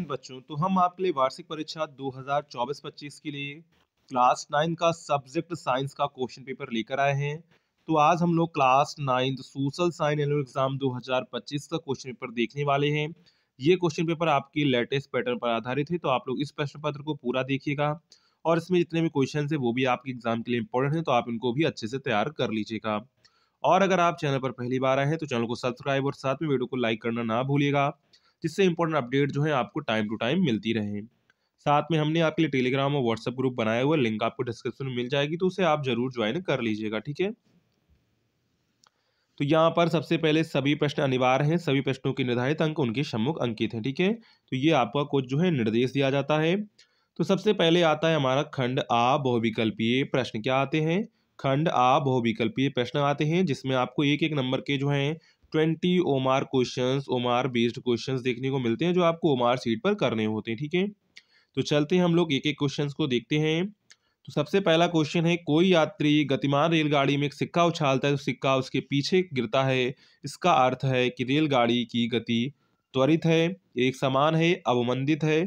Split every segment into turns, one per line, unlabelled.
बच्चों, तो हम आपके लिए वार्षिक परीक्षा 2024-25 के लिए क्लास 9 का सब्जेक्ट साइंस का क्वेश्चन पेपर लेकर आए हैं। तो आज हम लोग class 9 social science annual exam 2025 का क्वेश्चन पेपर देखने वाले हैं। ये क्वेश्चन पेपर आपकी लेटेस्ट पैटर्न पर आधारित है, तो आप लोग इस प्रश्न पत्र को पूरा देखिएगा और इसमें जितने भी क्वेश्चन है वो भी आपके एग्जाम के लिए इंपॉर्टेंट है, तो आप इनको भी अच्छे से तैयार कर लीजिएगा। और अगर आप चैनल पर पहली बार आए हैं तो चैनल को सब्सक्राइब और साथ में वीडियो को लाइक करना ना भूलिएगा, जिससे इंपॉर्टेंट अपडेट जो है आपको टाइम टू टाइम मिलती रहे। साथ में हमने आपके लिए टेलीग्राम और व्हाट्सएप ग्रुप बनाया हुआ है, लिंक आपको डिस्क्रिप्शन में मिल जाएगी, तो उसे आप जरूर ज्वाइन कर लीजिएगा। ठीक है, तो यहाँ पर सबसे पहले सभी प्रश्न अनिवार्य हैं, सभी प्रश्नों के निर्धारित अंक उनके सम्मुख अंकित हैं। ठीक है, तो ये आपका कुछ जो है निर्देश दिया जाता है। तो सबसे पहले आता है हमारा खंड आ बहुविकल्पीय प्रश्न। क्या आते हैं? खंड आ बहुविकल्पीय प्रश्न आते हैं, जिसमें आपको एक एक नंबर के जो हैं 20 ओमार क्वेश्चंस, ओमार बेस्ड क्वेश्चंस देखने को मिलते हैं, जो आपको ओमार सीट पर करने होते हैं। ठीक है, तो चलते हैं हम लोग एक एक क्वेश्चंस को देखते हैं। तो सबसे पहला क्वेश्चन है, कोई यात्री गतिमान रेलगाड़ी में एक सिक्का उछालता है तो सिक्का उसके पीछे गिरता है, इसका अर्थ है कि रेलगाड़ी की गति त्वरित है, एक समान है, अवमंदित है,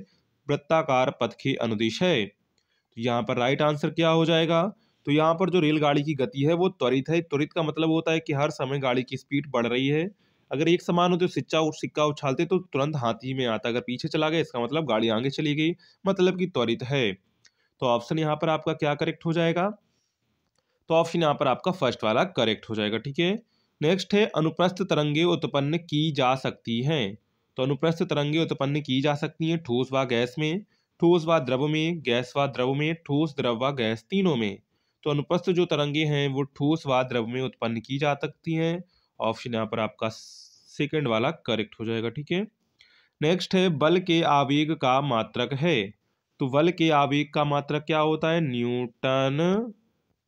वृत्ताकार पथ के अनुदिश है। तो यहाँ पर राइट आंसर क्या हो जाएगा? तो यहाँ पर जो रेलगाड़ी की गति है वो त्वरित है। त्वरित का मतलब होता है कि हर समय गाड़ी की स्पीड बढ़ रही है। अगर एक समान हो तो सिक्का उछालते तो तुरंत हाथी में आता, अगर पीछे चला गया इसका मतलब गाड़ी आगे चली गई, मतलब कि त्वरित है। तो ऑप्शन यहाँ पर आपका क्या करेक्ट हो जाएगा? तो ऑप्शन यहाँ पर आपका फर्स्ट वाला करेक्ट हो जाएगा। ठीक है, नेक्स्ट है, अनुप्रस्थ तरंगे उत्पन्न की जा सकती हैं। तो अनुप्रस्थ तरंगे उत्पन्न की जा सकती हैं ठोस व गैस में, ठोस व द्रव में, गैस व द्रव में, ठोस द्रव व गैस तीनों में। तो अनुप्रस्थ जो तरंगे हैं वो ठोस व द्रव में उत्पन्न की जा सकती हैं। ऑप्शन यहाँ पर आपका सेकंड वाला करेक्ट हो जाएगा। ठीक है, नेक्स्ट है, बल के आवेग का मात्रक है। तो बल के आवेग का मात्रक क्या होता है? Newton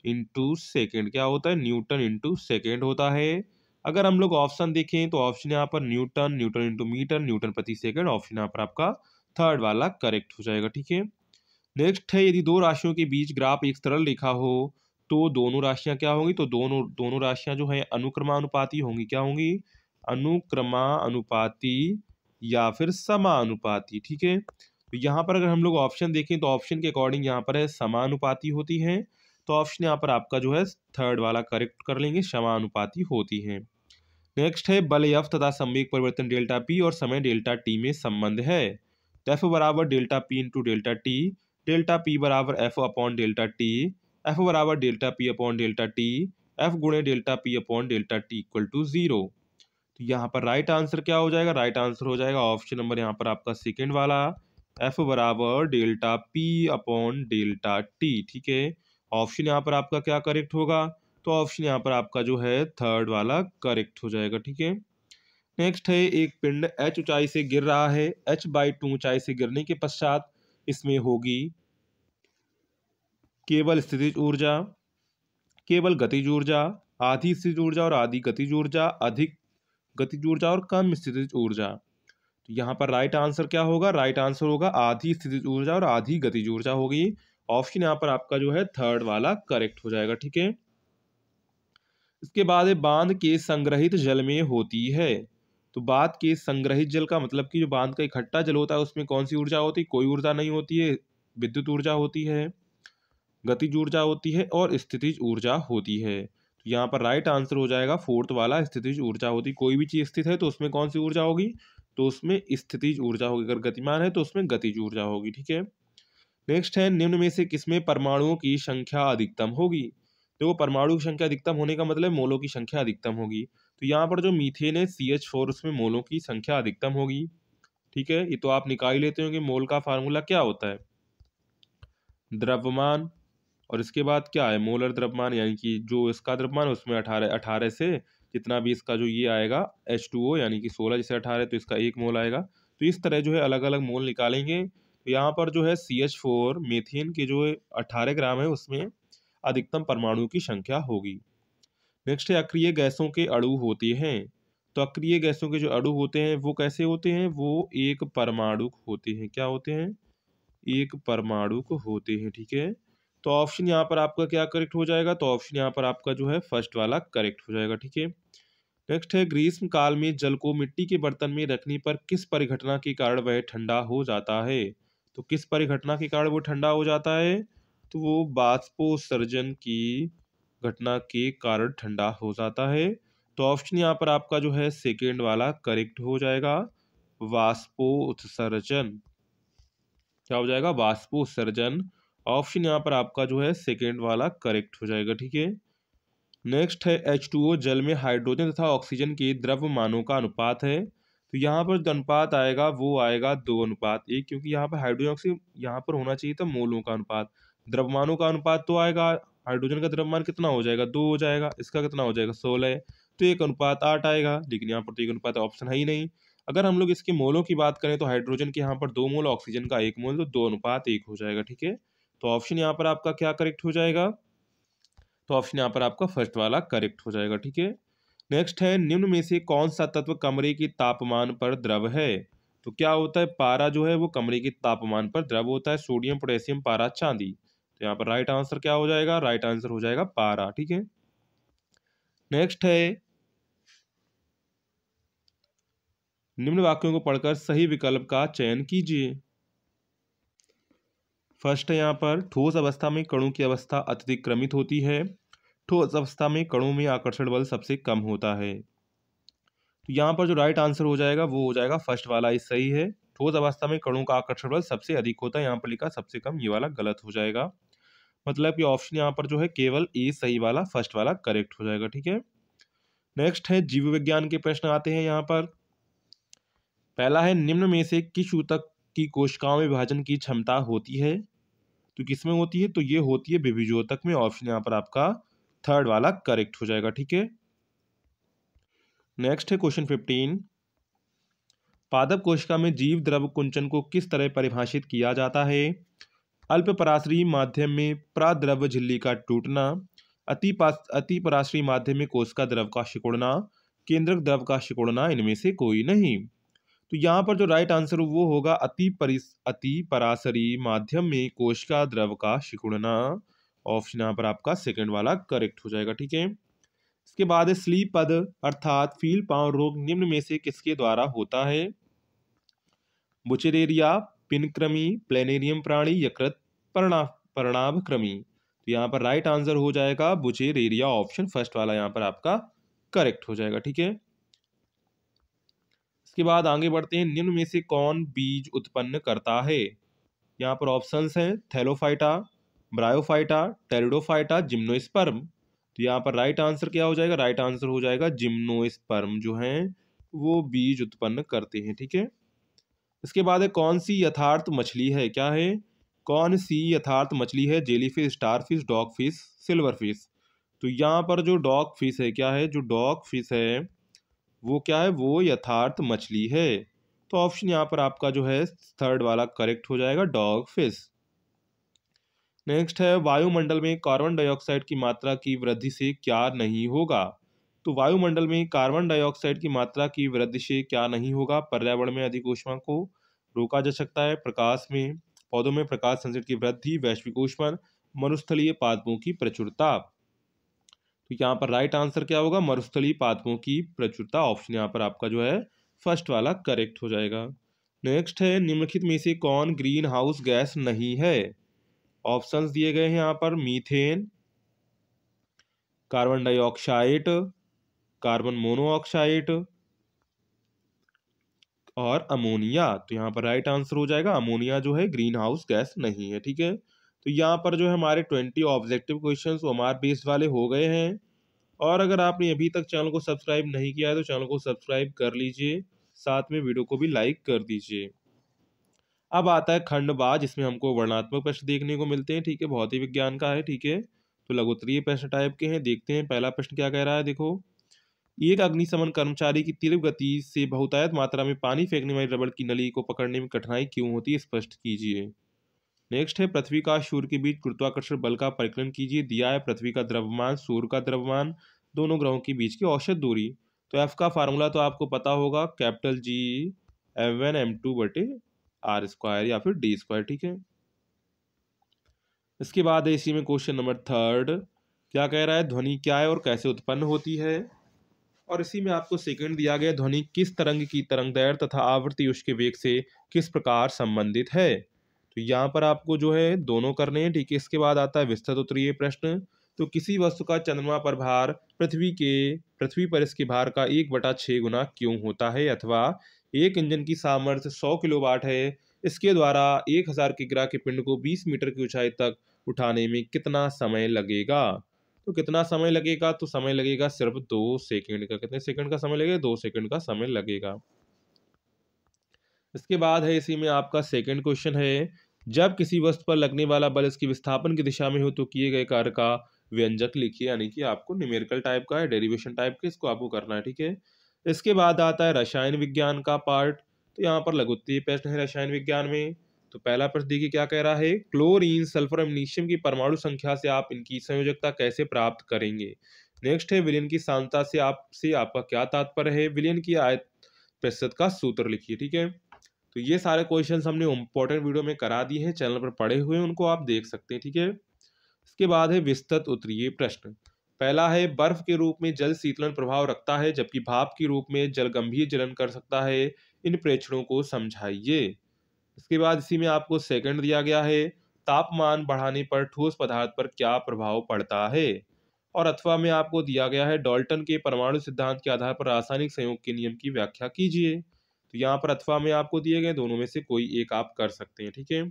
into second. क्या होता है? न्यूटन इंटू सेकेंड होता है। अगर हम लोग ऑप्शन देखें तो ऑप्शन यहाँ पर newton, newton into metre, newton प्रति सेकेंड। ऑप्शन यहाँ पर आपका थर्ड वाला करेक्ट हो जाएगा। ठीक है, नेक्स्ट है, यदि दो राशियों के बीच ग्राफ एक सरल रेखा हो तो दोनों राशियां क्या होंगी? तो दोनों दोनों राशियां जो है अनुक्रमानुपाती होंगी। क्या होंगी? अनुक्रमानुपाती या फिर समानुपाती। ठीक है, तो यहाँ पर अगर हम लोग ऑप्शन देखें तो ऑप्शन के अकॉर्डिंग यहाँ पर है समानुपाती होती है, तो ऑप्शन यहाँ पर आपका जो है थर्ड वाला करेक्ट कर लेंगे, समानुपाती होती है। नेक्स्ट है, बल एफ तथा संवेग परिवर्तन डेल्टा पी और समय डेल्टा टी में संबंध है। तो एफ बराबर delta P into delta T, delta P बराबर F upon delta T, F बराबर delta P upon delta T, F गुणे delta P upon delta T equal to 0। तो यहाँ पर राइट आंसर क्या हो जाएगा? राइट आंसर हो जाएगा ऑप्शन नंबर यहाँ पर आपका सेकेंड वाला, एफ बराबर delta P upon delta T. ठीक है, ऑप्शन यहाँ पर आपका क्या करेक्ट होगा? तो ऑप्शन यहाँ पर आपका जो है थर्ड वाला करेक्ट हो जाएगा। ठीक है, नेक्स्ट है, एक पिंड h ऊंचाई से गिर रहा है, h/2 ऊंचाई से गिरने के पश्चात इसमें होगी केवल स्थितिज ऊर्जा, केवल गतिज ऊर्जा, आधी स्थितिज ऊर्जा और आधी गतिज ऊर्जा, अधिक गतिज ऊर्जा और कम स्थितिज ऊर्जा। तो यहाँ पर राइट आंसर क्या होगा? राइट आंसर होगा आधी स्थितिज ऊर्जा और आधी गतिज ऊर्जा होगी। ऑप्शन यहाँ पर आपका जो है थर्ड वाला करेक्ट हो जाएगा। ठीक है, इसके बाद है, बांध के संग्रहित जल में होती है। तो बांध के संग्रहित जल का मतलब कि जो बांध का इकट्ठा जल होता है उसमें कौन सी ऊर्जा होती है? कोई ऊर्जा नहीं होती है, विद्युत ऊर्जा होती है, गतिज ऊर्जा होती है और स्थितिज ऊर्जा होती है। तो यहाँ पर राइट आंसर हो जाएगा फोर्थ वाला, स्थितिज ऊर्जा होती। कोई भी चीज स्थित है तो उसमें कौन सी ऊर्जा होगी? तो उसमें स्थितिज ऊर्जा होगी। अगर गतिमान है तो उसमें गतिज ऊर्जा होगी। ठीक है, नेक्स्ट है, निम्न में से किसमें परमाणुओं की संख्या अधिकतम होगी? देखो, परमाणु की संख्या अधिकतम होने का मतलब मोलों की संख्या अधिकतम होगी। तो यहाँ पर जो मीथेन है CH4, उसमें मोलों की संख्या अधिकतम होगी। ठीक है, ये तो आप निकाल ही लेते हो कि मोल का फार्मूला क्या होता है? द्रव्यमान, और इसके बाद क्या है? मोलर द्रव्यमान, यानी कि जो इसका द्रव्यमान है उसमें 18 से जितना भी इसका जो ये आएगा H2O, यानी कि 16 जैसे 18 तो इसका 1 मोल आएगा। तो इस तरह जो है अलग अलग मोल निकालेंगे। तो यहाँ पर जो है CH4 मीथेन के जो 18 ग्राम है उसमें अधिकतम परमाणु की संख्या होगी। नेक्स्ट है, अक्रिय गैसों के अणु होते हैं। तो अक्रिय गैसों के जो अणु होते हैं वो कैसे होते हैं? वो एक परमाणुक होते हैं। क्या होते हैं? एक परमाणुक होते हैं। ठीक है, तो ऑप्शन यहाँ पर आपका क्या करेक्ट हो जाएगा? तो ऑप्शन यहाँ पर आपका जो है फर्स्ट वाला करेक्ट हो जाएगा। ठीक है, नेक्स्ट है ग्रीष्म काल में जल को मिट्टी के बर्तन में रखने पर किस परिघटना के कारण वह ठंडा हो जाता है। तो किस परिघटना के कारण वो ठंडा हो जाता है, तो वो बाष्पोत्सर्जन की घटना के कारण ठंडा हो जाता है। तो ऑप्शन यहाँ पर आपका जो है सेकेंड वाला करेक्ट हो जाएगा, वाष्पोत्सर्जन। क्या हो जाएगा, वाष्पोत्सर्जन। ऑप्शन यहाँ पर आपका जो है सेकेंड वाला करेक्ट हो जाएगा, ठीक है। नेक्स्ट है H2O जल में हाइड्रोजन तथा ऑक्सीजन के द्रव्यमानों का अनुपात है। तो यहाँ पर जो अनुपात आएगा वो आएगा 2:1, क्योंकि यहाँ पर हाइड्रोजन ऑक्सीजन यहाँ पर होना चाहिए था मोलों का अनुपात। द्रव्यमानों का अनुपात तो आएगा, हाइड्रोजन का द्रव्यमान कितना हो जाएगा, 2 हो जाएगा, इसका कितना हो जाएगा 16, तो 1:8 आएगा। लेकिन यहाँ पर तो 1:8 ऑप्शन है ही नहीं। अगर हम लोग इसके मोलों की बात करें तो हाइड्रोजन के यहाँ पर 2 मोल, ऑक्सीजन का 1 मोल, तो 2:1 हो जाएगा, ठीक है। तो ऑप्शन यहाँ पर आपका क्या करेक्ट हो जाएगा, तो ऑप्शन यहाँ पर आपका फर्स्ट वाला करेक्ट हो जाएगा, ठीक है। नेक्स्ट है निम्न में से कौन सा तत्व कमरे के तापमान पर द्रव है। तो क्या होता है, पारा जो है वो कमरे के तापमान पर द्रव होता है, सोडियम पोटेशियम पारा चांदी। तो यहाँ पर राइट आंसर क्या हो जाएगा, राइट आंसर हो जाएगा पारा, ठीक है। नेक्स्ट है निम्न वाक्यों को पढ़कर सही विकल्प का चयन कीजिए। फर्स्ट है यहाँ पर ठोस अवस्था में कणों की अवस्था अत्यधिक क्रमित होती है, ठोस अवस्था में कणों में आकर्षण बल सबसे कम होता है। तो यहाँ पर जो राइट आंसर हो जाएगा वो हो जाएगा फर्स्ट वाला ही सही है, ठोस अवस्था में कणों का आकर्षण बल सबसे अधिक होता है। यहाँ पर लिखा सबसे कम, ये वाला गलत हो जाएगा। मतलब कि ऑप्शन यहाँ पर जो है केवल ए सही वाला, फर्स्ट वाला करेक्ट हो जाएगा, ठीक है। नेक्स्ट है जीव विज्ञान के प्रश्न आते हैं यहाँ पर। पहला है निम्न में से किस ऊतक की कोशिकाओं में विभाजन की क्षमता होती है। तो किसमें होती है, तो ये होती है विभिजोतक में। ऑप्शन यहाँ पर आपका थर्ड वाला करेक्ट हो जाएगा, ठीक है। नेक्स्ट है क्वेश्चन 15। पादप कोशिका में जीव द्रव कुंचन को किस तरह परिभाषित किया जाता है। अल्प पराश्रयी माध्यम में प्राद्रव्य झिल्ली का टूटना, अति पराश्रयी माध्यम में कोशिका द्रव का सिकुड़ना, केंद्रक द्रव का सिकुड़ना, इनमें से कोई नहीं। तो यहाँ पर जो राइट आंसर वो होगा अति पराशरी माध्यम में कोशिका द्रव का सिकुड़ना। ऑप्शन यहाँ पर आपका सेकंड वाला करेक्ट हो जाएगा, ठीक है। इसके बाद है स्लीप पद अर्थात फील पांव रोग निम्न में से किसके द्वारा होता है। बुचेरेरिया, पिनक्रमी, प्लेनेरियम प्राणी, यकृत पर्णाभक्रमी। तो यहाँ पर राइट आंसर हो जाएगा बुचेरेरिया, ऑप्शन फर्स्ट वाला यहाँ पर आपका करेक्ट हो जाएगा, ठीक है। इसके बाद आगे बढ़ते हैं, निम्न में से कौन बीज उत्पन्न करता है। यहाँ पर ऑप्शंस हैं थैलोफाइटा, ब्रायोफाइटा, टेरिडोफाइटा, जिम्नोस्पर्म। तो यहाँ पर राइट आंसर क्या हो जाएगा, राइट आंसर हो जाएगा जिम्नोस्पर्म जो हैं वो बीज उत्पन्न करते हैं, ठीक है। इसके बाद है कौन सी यथार्थ मछली है, क्या है, कौन सी यथार्थ मछली है, जेलीफिश, स्टारफिश, डॉगफिश, सिल्वरफिश। तो यहाँ पर जो डॉग फिश है, क्या है, जो डॉग फिश है वो क्या है, वो यथार्थ मछली है। तो ऑप्शन यहाँ पर आपका जो है थर्ड वाला करेक्ट हो जाएगा, डॉग फिश। नेक्स्ट है वायुमंडल में कार्बन डाइऑक्साइड की मात्रा की वृद्धि से क्या नहीं होगा। तो वायुमंडल में कार्बन डाइऑक्साइड की मात्रा की वृद्धि से क्या नहीं होगा, पर्यावरण में अधिक ऊष्मा को रोका जा सकता है, प्रकाश में पौधों में प्रकाश संश्लेषण की वृद्धि, वैश्विक ऊष्मन, मरुस्थलीय पादपों की प्रचुरता। तो यहाँ पर राइट आंसर क्या होगा, मरुस्थलीय पादपों की प्रचुरता। ऑप्शन यहाँ पर आपका जो है फर्स्ट वाला करेक्ट हो जाएगा। नेक्स्ट है निम्नलिखित में से कौन ग्रीन हाउस गैस नहीं है। ऑप्शंस दिए गए हैं यहाँ पर methane, carbon dioxide, carbon monoxide और अमोनिया। तो यहाँ पर राइट आंसर हो जाएगा अमोनिया जो है ग्रीन हाउस गैस नहीं है, ठीक है। तो यहाँ पर जो है हमारे 20 ऑब्जेक्टिव क्वेश्चन वो मार्क बेस्ड वाले हो गए हैं। और अगर आपने अभी तक चैनल को सब्सक्राइब नहीं किया है तो चैनल को सब्सक्राइब कर लीजिए, साथ में वीडियो को भी लाइक कर दीजिए। अब आता है खंड बा, जिसमें हमको वर्णनात्मक प्रश्न देखने को मिलते हैं, ठीक है, भौतिक विज्ञान का है, ठीक है। तो लघुत्तरीय प्रश्न टाइप के हैं, देखते हैं पहला प्रश्न क्या कह रहा है। देखो, एक अग्निशमन कर्मचारी की तीव्र गति से बहुतायत मात्रा में पानी फेंकने वाली रबड़ की नली को पकड़ने में कठिनाई क्यों होती है, स्पष्ट कीजिए। नेक्स्ट है पृथ्वी का सूर्य के बीच गुरुत्वाकर्षण बल का परिकलन कीजिए। दिया है पृथ्वी का द्रव्यमान, सूर्य का द्रव्यमान, दोनों ग्रहों के बीच की औसत दूरी। तो एफ का फार्मूला तो आपको पता होगा, कैपिटल जी M1 M2/R² या फिर D², ठीक है। इसके बाद है इसी में क्वेश्चन नंबर 3, क्या कह रहा है, ध्वनि क्या है और कैसे उत्पन्न होती है। और इसी में आपको सेकंड दिया गया, ध्वनि किस तरंग की तरंग दैर्ध्य तथा आवृत्ति उसके वेग से किस प्रकार संबंधित है। तो यहाँ पर आपको जो है दोनों करने हैं, ठीक है। इसके बाद आता है विस्तृत उत्तरीय प्रश्न। तो किसी वस्तु का चंद्रमा पर भार पृथ्वी पर इसके भार का 1/6 गुना क्यों होता है, अथवा एक इंजन की सामर्थ्य 100 किलोवाट है, इसके द्वारा 1000 किग्रा के पिंड को 20 मीटर की ऊंचाई तक उठाने में कितना समय लगेगा। तो कितना समय लगेगा, तो समय लगेगा सिर्फ 2 सेकंड का। कितने सेकंड का समय लगेगा, 2 सेकंड का समय लगेगा। इसके बाद है इसी में आपका सेकंड क्वेश्चन है, जब किसी वस्तु पर लगने वाला बल इसकी विस्थापन की दिशा में हो तो किए गए कार्य का व्यंजक लिखिए। यानी कि आपको न्यूमेरिकल टाइप का है, डेरिवेशन टाइप के, इसको आपको करना है, ठीक है। इसके बाद आता है रसायन विज्ञान का पार्ट। तो यहाँ पर लघु उत्तरीय प्रश्न है रसायन विज्ञान में। तो पहला प्रश्न देखिए क्या कह रहा है, क्लोरीन सल्फर और मैग्नीशियम की परमाणु संख्या से आप इनकी संयोजकता कैसे प्राप्त करेंगे। नेक्स्ट है विलयन की सांद्रता से आपका क्या तात्पर्य है। विलयन की आयत प्रतिशत का सूत्र लिखिए, ठीक है। तो ये सारे क्वेश्चंस हमने इंपॉर्टेंट वीडियो में करा दिए हैं, चैनल पर पढ़े हुए हैं, उनको आप देख सकते हैं, ठीक है। इसके बाद है विस्तृत उत्तरीय प्रश्न। पहला है, बर्फ के रूप में जल शीतलन प्रभाव रखता है जबकि भाप के रूप में जल गंभीर जलन कर सकता है, इन प्रेक्षणों को समझाइए। इसके बाद इसी में आपको सेकंड दिया गया है, तापमान बढ़ाने पर ठोस पदार्थ पर क्या प्रभाव पड़ता है। और अथवा में आपको दिया गया है, डाल्टन के परमाणु सिद्धांत के आधार पर रासायनिक संयोग के नियम की व्याख्या कीजिए। तो यहाँ पर अथवा में आपको दिए गए, दोनों में से कोई एक आप कर सकते हैं, ठीक है।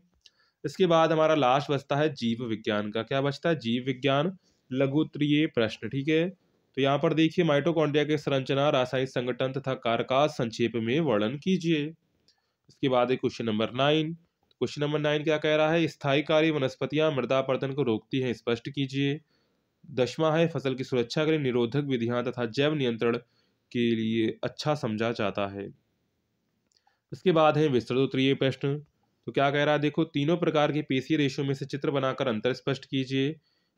इसके बाद हमारा लास्ट बचता है जीव विज्ञान का। क्या बचता है, जीव विज्ञान लघु उत्तरीय प्रश्न, ठीक है। तो यहाँ पर देखिए, माइटोकॉन्ड्रिया के संरचना, रासायनिक संगठन तथा कार्य संक्षेप में वर्णन कीजिए। इसके बाद है क्वेश्चन नंबर 9। क्वेश्चन नंबर 9 क्या कह रहा है, स्थायीकारी वनस्पतियां मृदा अपरदन को रोकती हैं, स्पष्ट कीजिए। 10वां है, फसल की सुरक्षा के लिए निरोधक विधियां तथा जैव नियंत्रण के लिए अच्छा समझा जाता है। इसके बाद है विस्तृत उत्तरीय प्रश्न। तो क्या कह रहा है, देखो, तीनों प्रकार के पेशीय रेशों में से चित्र बनाकर अंतर स्पष्ट कीजिए,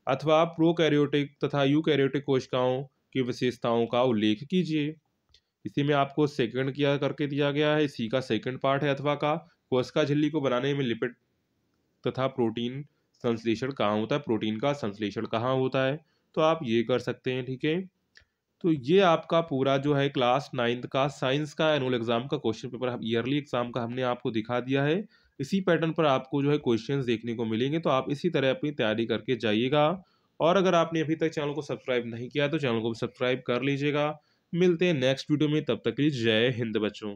अथवा प्रोकैरियोटिक तथा यूकैरियोटिक कोशिकाओं की विशेषताओं का उल्लेख कीजिए। इसी में आपको सेकंड किया करके दिया गया है, इसी का सेकंड पार्ट है अथवा का, कोशिका झिल्ली को बनाने में लिपिड तथा प्रोटीन संश्लेषण कहाँ होता है, प्रोटीन का संश्लेषण कहाँ होता है। तो आप ये कर सकते हैं, ठीक है। तो ये आपका पूरा जो है क्लास 9th का साइंस का एनुअल एग्जाम का क्वेश्चन पेपर, ईयरली एग्जाम का हमने आपको दिखा दिया है। इसी पैटर्न पर आपको जो है क्वेश्चंस देखने को मिलेंगे, तो आप इसी तरह अपनी तैयारी करके जाइएगा। और अगर आपने अभी तक चैनल को सब्सक्राइब नहीं किया तो चैनल को सब्सक्राइब कर लीजिएगा। मिलते हैं नेक्स्ट वीडियो में, तब तक के लिए जय हिंद बच्चों।